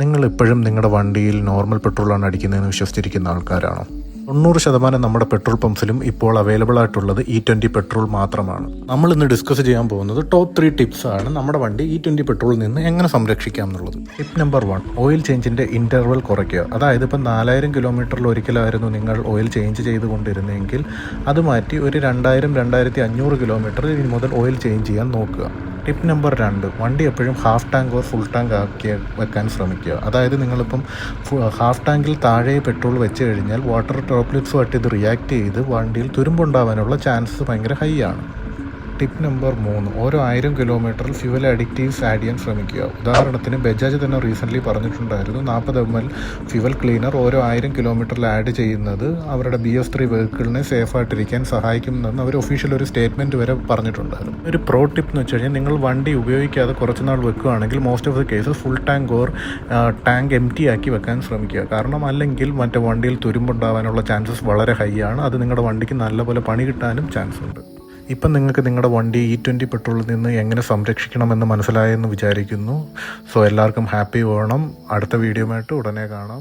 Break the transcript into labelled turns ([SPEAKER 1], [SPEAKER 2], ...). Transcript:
[SPEAKER 1] നിങ്ങൾ ഇപ്പോഴും നിങ്ങളുടെ വണ്ടിയിൽ നോർമൽ പെട്രോളാണ് അടിക്കുന്നതെന്ന് വിശ്വസിച്ചിരിക്കുന്ന ആൾക്കാരാണോ? 90% നമ്മുടെ പെട്രോൾ പമ്പ്സിലും ഇപ്പോൾ അവൈലബിൾ ആയിട്ടുള്ളത് E20 പെട്രോൾ മാത്രമാണ്. നമ്മൾ ഇന്ന് ഡിസ്കസ് ചെയ്യാൻ പോകുന്നത് ടോപ്പ് 3 ടിപ്സ് ആണ് നമ്മുടെ വണ്ടി E20 പെട്രോളിൽ നിന്ന് എങ്ങനെ സംരക്ഷിക്കാം എന്നുള്ളത്. ടിപ്പ് നമ്പർ 1, ഓയിൽ ചേഞ്ചിൻ്റെ ഇൻ്റർവൽ കുറയ്ക്കുക. അതായത് ഇപ്പം 4000 കിലോമീറ്ററിൽ ഒരിക്കലായിരുന്നു നിങ്ങൾ ഓയിൽ ചേഞ്ച് ചെയ്തുകൊണ്ടിരുന്നെങ്കിൽ അത് മാറ്റി ഒരു 2000-2500 കിലോമീറ്റർ ഇനി മുതൽ ഓയിൽ ചേഞ്ച് ചെയ്യാൻ നോക്കുക. ടിപ്പ് നമ്പർ 2, വണ്ടി എപ്പോഴും half tank or full tank ആക്കി വെക്കാൻ ശ്രമിക്കുക. അതായത് നിങ്ങളിപ്പം ഹാഫ് ടാങ്കിൽ താഴെ പെട്രോൾ വെച്ച് കഴിഞ്ഞാൽ വാട്ടർ ഡ്രോപ്ലെറ്റ്സുമായിട്ട് ഇത് റിയാക്ട് ചെയ്ത് വണ്ടിയിൽ തുരുമ്പുണ്ടാവാനുള്ള ചാൻസസ് ഭയങ്കര ഹൈ ആണ്. ടിപ്പ് നമ്പർ 3, ഓരോ 1000 കിലോമീറ്ററിൽ ഫ്യൂവൽ അഡിക്റ്റീവ്സ് ആഡ് ചെയ്യാൻ ശ്രമിക്കുക. ഉദാഹരണത്തിന് ബജാജ് തന്നെ റീസെൻ്റ്ലി പറഞ്ഞിട്ടുണ്ടായിരുന്നു 40 ml ഫ്യൂവൽ ക്ലീനർ ഓരോ 1000 കിലോമീറ്ററിൽ ആഡ് ചെയ്യുന്നത് അവരുടെ BS3 വെഹിക്കിളിനെ സേഫായിട്ടിരിക്കാൻ സഹായിക്കുമെന്ന് അവർ ഒഫീഷ്യൽ ഒരു സ്റ്റേറ്റ്മെൻറ്റ് വരെ പറഞ്ഞിട്ടുണ്ടായിരുന്നു. ഒരു പ്രോ ടിപ്പ് എന്ന് വെച്ച് കഴിഞ്ഞാൽ നിങ്ങൾ വണ്ടി ഉപയോഗിക്കാതെ കുറച്ച് നാൾ വെക്കുകയാണെങ്കിൽ most of the cases full tank or tank എംറ്റി ആക്കി വെക്കാൻ ശ്രമിക്കുക. കാരണം അല്ലെങ്കിൽ മറ്റേ വണ്ടിയിൽ തുരുമ്പുണ്ടാവാനുള്ള ചാൻസസ് വളരെ ഹൈ ആണ്. അത് നിങ്ങളുടെ വണ്ടിക്ക് നല്ലപോലെ പണി കിട്ടാനും ചാൻസ് ഉണ്ട്. ഇപ്പം നിങ്ങൾക്ക് നിങ്ങളുടെ വണ്ടി E20 പെട്രോളിൽ നിന്ന് എങ്ങനെ സംരക്ഷിക്കണമെന്ന് മനസ്സിലായെന്ന് വിചാരിക്കുന്നു. സോ എല്ലാവർക്കും ഹാപ്പി ഓണം. അടുത്ത വീഡിയോയുമായിട്ട് ഉടനെ കാണാം.